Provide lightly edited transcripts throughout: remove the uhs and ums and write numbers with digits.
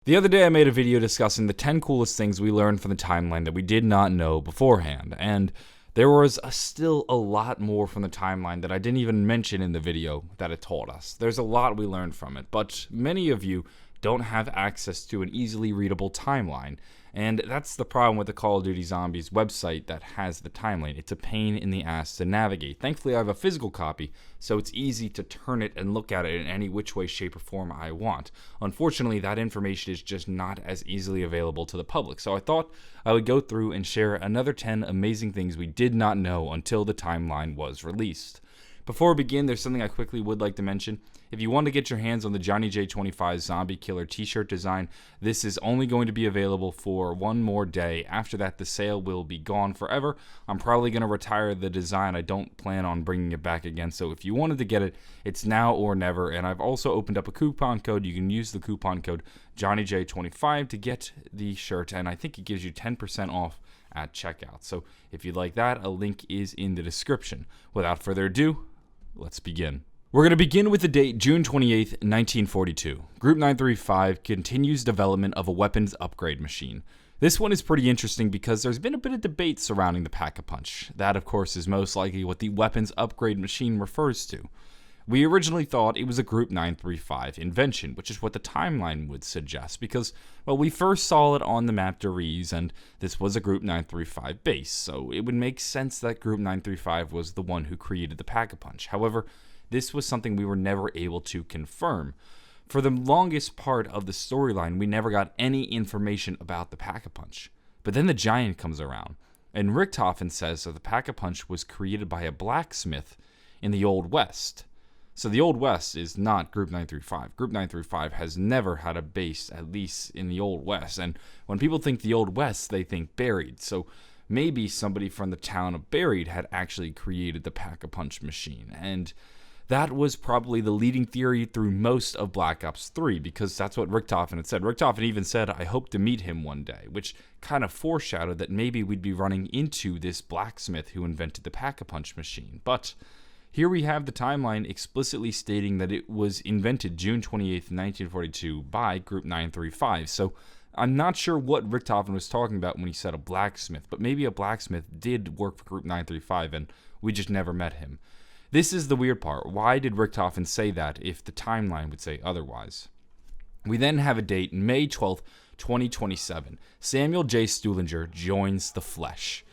The other day I made a video discussing the 10 coolest things we learned from the timeline that we did not know beforehand, and there was still a lot more from the timeline that I didn't even mention in the video that it taught us. There's a lot we learned from it, but many of you don't have access to an easily readable timeline, and that's the problem with the Call of Duty Zombies website that has the timeline. It's a pain in the ass to navigate. Thankfully, I have a physical copy, so it's easy to turn it and look at it in any which way, shape, or form I want. Unfortunately, that information is just not as easily available to the public, so I thought I would go through and share another 10 amazing things we did not know until the timeline was released. Before we begin, there's something I quickly would like to mention. If you want to get your hands on the Johnny J25 Zombie Killer t-shirt design, this is only going to be available for one more day. After that, the sale will be gone forever. I'm probably going to retire the design. I don't plan on bringing it back again, so if you wanted to get it, it's now or never. And I've also opened up a coupon code. You can use the coupon code JohnnyJ25 to get the shirt, and I think it gives you 10% off at checkout. So if you'd like that, a link is in the description. Without further ado, let's begin. We're going to begin with the date June 28th, 1942. Group 935 continues development of a weapons upgrade machine. This one is pretty interesting because there's been a bit of debate surrounding the Pack-a-Punch. That, of course, is most likely what the weapons upgrade machine refers to. We originally thought it was a Group 935 invention, which is what the timeline would suggest because, well, we first saw it on the map Deriz, and this was a Group 935 base, so it would make sense that Group 935 was the one who created the Pack-a-Punch. However, this was something we were never able to confirm. For the longest part of the storyline, we never got any information about the Pack-a-Punch. But then the Giant comes around, and Richtofen says that the Pack-a-Punch was created by a blacksmith in the Old West. So the Old West is not Group 935. Group 935 has never had a base, at least in the Old West. And when people think the Old West, they think Buried. So maybe somebody from the town of Buried had actually created the Pack-a-Punch machine. And that was probably the leading theory through most of Black Ops 3, because that's what Richtofen had said. Richtofen even said, "I hope to meet him one day," which kind of foreshadowed that maybe we'd be running into this blacksmith who invented the Pack-a-Punch machine. But here we have the timeline explicitly stating that it was invented June 28th, 1942 by Group 935. So I'm not sure what Richtofen was talking about when he said a blacksmith, but maybe a blacksmith did work for Group 935 and we just never met him. This is the weird part. Why did Richtofen say that if the timeline would say otherwise? We then have a date, May 12th, 2027. Samuel J. Stuhlinger joins the Flesh.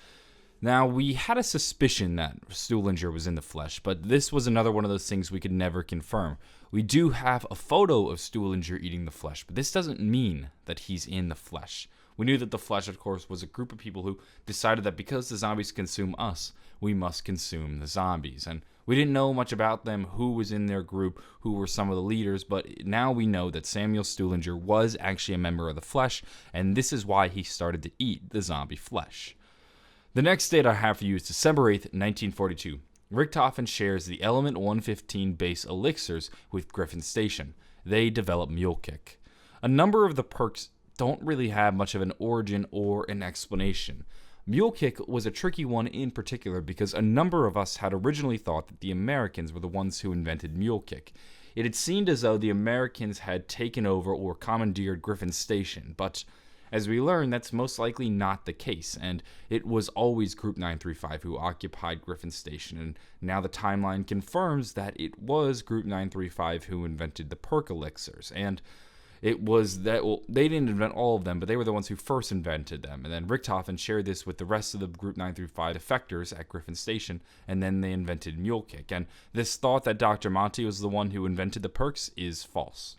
Now, we had a suspicion that Stuhlinger was in the Flesh, but this was another one of those things we could never confirm. We do have a photo of Stuhlinger eating the flesh, but this doesn't mean that he's in the Flesh. We knew that the Flesh, of course, was a group of people who decided that because the zombies consume us, we must consume the zombies. And we didn't know much about them, who was in their group, who were some of the leaders, but now we know that Samuel Stuhlinger was actually a member of the Flesh, and this is why he started to eat the zombie flesh. The next date I have for you is December 8th, 1942. Richtofen shares the Element 115 base elixirs with Griffin Station. They develop Mule Kick. A number of the perks don't really have much of an origin or an explanation. Mule Kick was a tricky one in particular because a number of us had originally thought that the Americans were the ones who invented Mule Kick. It had seemed as though the Americans had taken over or commandeered Griffin Station, but as we learn, that's most likely not the case, and it was always Group 935 who occupied Griffin Station, and now the timeline confirms that it was Group 935 who invented the perk elixirs, and it was that, well, they didn't invent all of them, but they were the ones who first invented them, and then Richtofen shared this with the rest of the Group 935 effectors at Griffin Station, and then they invented Mule Kick, and this thought that Dr. Monty was the one who invented the perks is false.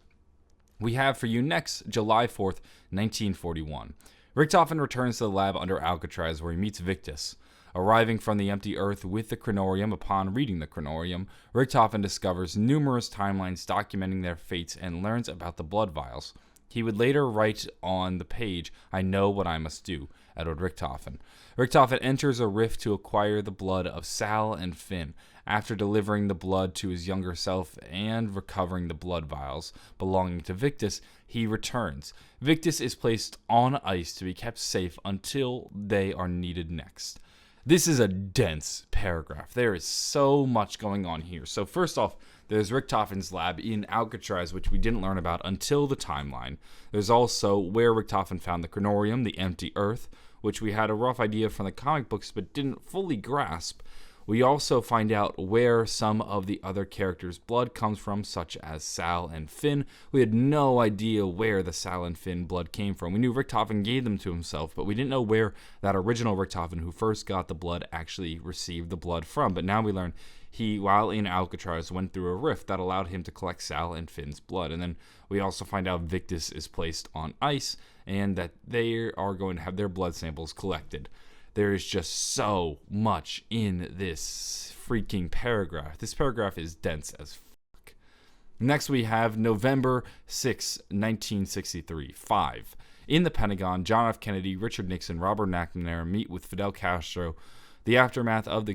We have for you next, July 4th, 1941. Richtofen returns to the lab under Alcatraz where he meets Victus. Arriving from the empty Earth with the Chronorium, upon reading the Chronorium, Richtofen discovers numerous timelines documenting their fates and learns about the blood vials. He would later write on the page, "I know what I must do," Edward Richtofen. Richtofen enters a rift to acquire the blood of Sal and Finn. After delivering the blood to his younger self and recovering the blood vials belonging to Victus, he returns. Victus is placed on ice to be kept safe until they are needed next. This is a dense paragraph. There is so much going on here. So first off, There's Richtofen's lab in Alcatraz, which we didn't learn about until the timeline. There's also where Richtofen found the Chronorium, the empty Earth, which we had a rough idea from the comic books but didn't fully grasp. We also find out where some of the other characters' blood comes from, such as Sal and Finn. We had no idea where the Sal and Finn blood came from. We knew Richtofen gave them to himself, but we didn't know where that original Richtofen who first got the blood actually received the blood from. But now we learn he, while in Alcatraz, went through a rift that allowed him to collect Sal and Finn's blood. And then we also find out Victus is placed on ice and that they are going to have their blood samples collected. There is just so much in this freaking paragraph. This paragraph is dense as fuck. Next, we have November 6, 1963, 5. In the Pentagon, John F. Kennedy, Richard Nixon, Robert McNamara meet with Fidel Castro for the aftermath of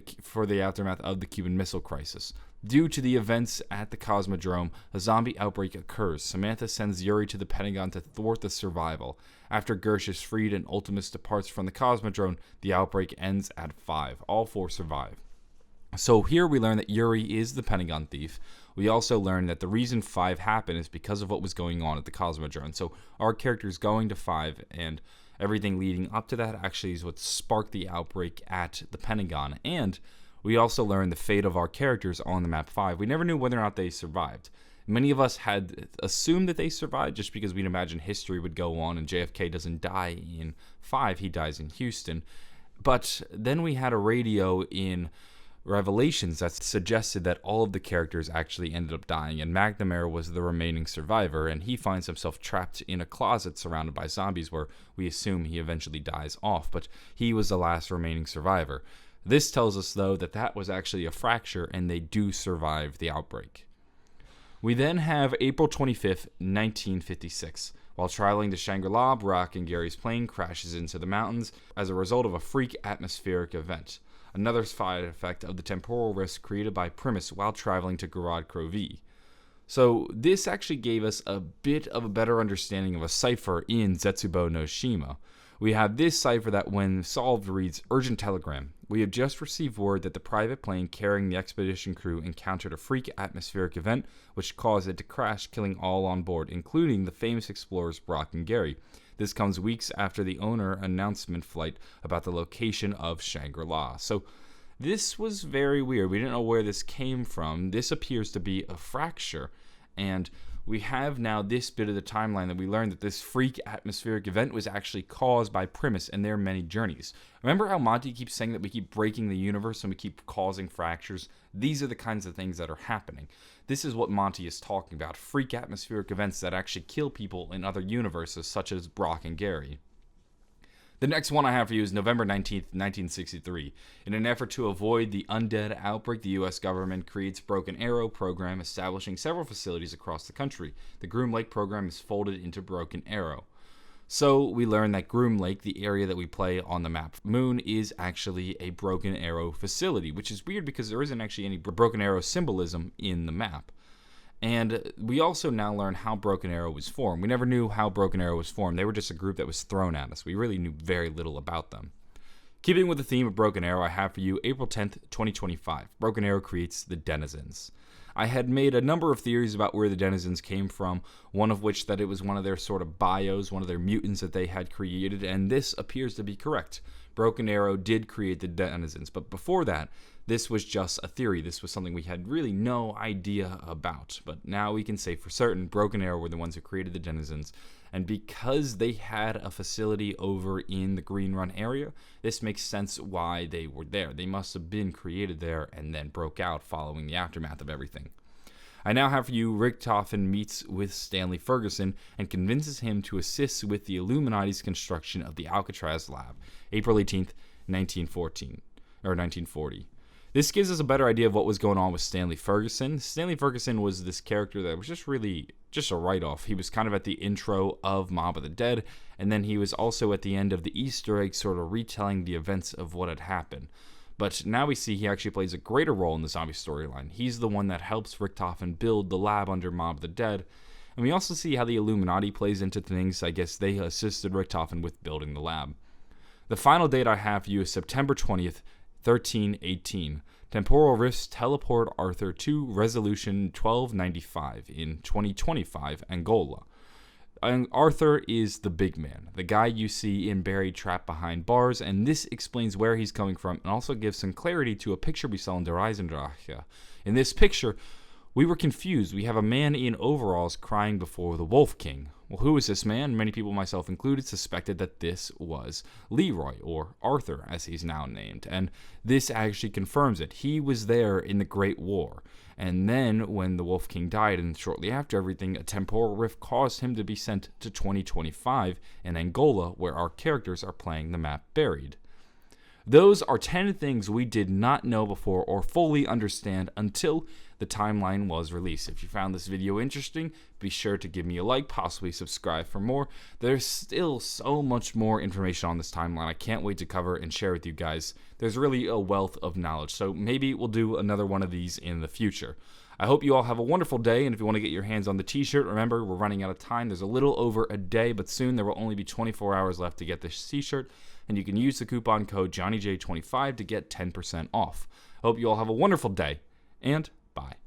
the Cuban Missile Crisis. Due to the events at the Cosmodrome, a zombie outbreak occurs. Samantha sends Yuri to the Pentagon to thwart the survival. After Gersh is freed and Ultimus departs from the Cosmodrome, the outbreak ends at 5. All 4 survive. So here we learn that Yuri is the Pentagon thief. We also learn that the reason 5 happened is because of what was going on at the Cosmodrome. So our characters going to 5 and everything leading up to that actually is what sparked the outbreak at the Pentagon. And we also learned the fate of our characters on the map 5. We never knew whether or not they survived. Many of us had assumed that they survived just because we'd imagine history would go on and JFK doesn't die in 5, he dies in Houston. But then we had a radio in Revelations that suggested that all of the characters actually ended up dying, and McNamara was the remaining survivor, and he finds himself trapped in a closet surrounded by zombies where we assume he eventually dies off, but he was the last remaining survivor. This tells us, though, that that was actually a fracture and they do survive the outbreak. We then have April 25th, 1956. While traveling to Shangri-La, Brock and Gary's plane crashes into the mountains as a result of a freak atmospheric event. Another side effect of the temporal risk created by Primus while traveling to Gorod Krovi. So this actually gave us a bit of a better understanding of a cipher in Zetsubo no Shima. We have this cipher that, when solved, reads, "Urgent telegram. We have just received word that the private plane carrying the expedition crew encountered a freak atmospheric event which caused it to crash, killing all on board, including the famous explorers Brock and Gary. This comes weeks after the owner announcement flight about the location of Shangri-La." So this was very weird. We didn't know where this came from. This appears to be a fracture, and we have now this bit of the timeline that we learned that this freak atmospheric event was actually caused by Primus and their many journeys. Remember how Monty keeps saying that we keep breaking the universe and we keep causing fractures? These are the kinds of things that are happening. This is what Monty is talking about, freak atmospheric events that actually kill people in other universes, such as Brock and Gary. The next one I have for you is November 19th, 1963. In an effort to avoid the undead outbreak, the U.S. government creates Broken Arrow program, establishing several facilities across the country. The Groom Lake program is folded into Broken Arrow. So we learn that Groom Lake, the area that we play on the map Moon, is actually a Broken Arrow facility, which is weird because there isn't actually any Broken Arrow symbolism in the map. And we also now learn how Broken Arrow was formed. We never knew how Broken Arrow was formed. They were just a group that was thrown at us. We really knew very little about them. Keeping with the theme of Broken Arrow, I have for you April 10th, 2025. Broken Arrow creates the Denizens. I had made a number of theories about where the Denizens came from, one of which that it was one of their sort of bios, one of their mutants that they had created, and this appears to be correct. Broken Arrow did create the Denizens, but before that, this was just a theory. This was something we had really no idea about. But now we can say for certain Broken Arrow were the ones who created the Denizens. And because they had a facility over in the Green Run area, this makes sense why they were there. They must have been created there and then broke out following the aftermath of everything. I now have for you Richtofen meets with Stanley Ferguson and convinces him to assist with the Illuminati's construction of the Alcatraz lab, April 18th, 1940. This gives us a better idea of what was going on with Stanley Ferguson. Stanley Ferguson was this character that was just a write-off. He was kind of at the intro of Mob of the Dead, and then he was also at the end of the Easter egg, sort of retelling the events of what had happened. But now we see he actually plays a greater role in the zombie storyline. He's the one that helps Richtofen build the lab under Mob of the Dead. And we also see how the Illuminati plays into things. I guess they assisted Richtofen with building the lab. The final date I have for you is September 20th, 1318. Temporal rifts teleport Arthur to Resolution 1295 in 2025 Angola. And Arthur is the big man, the guy you see in Buried trapped behind bars, and this explains where he's coming from and also gives some clarity to a picture we saw in Der Eisendrache. In this picture, we were confused. We have a man in overalls crying before the Wolf King. Well, who is this man? Many people, myself included, suspected that this was Leroy, or Arthur as he's now named, and this actually confirms it. He was there in the Great War, and then when the Wolf King died, and shortly after everything, a temporal rift caused him to be sent to 2025 in Angola, where our characters are playing the map Buried. Those are 10 things we did not know before or fully understand until the timeline was released. If you found this video interesting, be sure to give me a like, possibly subscribe for more. There's still so much more information on this timeline I can't wait to cover and share with you guys. There's really a wealth of knowledge, so maybe we'll do another one of these in the future. I hope you all have a wonderful day, and if you want to get your hands on the t-shirt, remember, we're running out of time. There's a little over a day, but soon there will only be 24 hours left to get this t-shirt, and you can use the coupon code JohnnyJ25 to get 10% off. I hope you all have a wonderful day, and bye.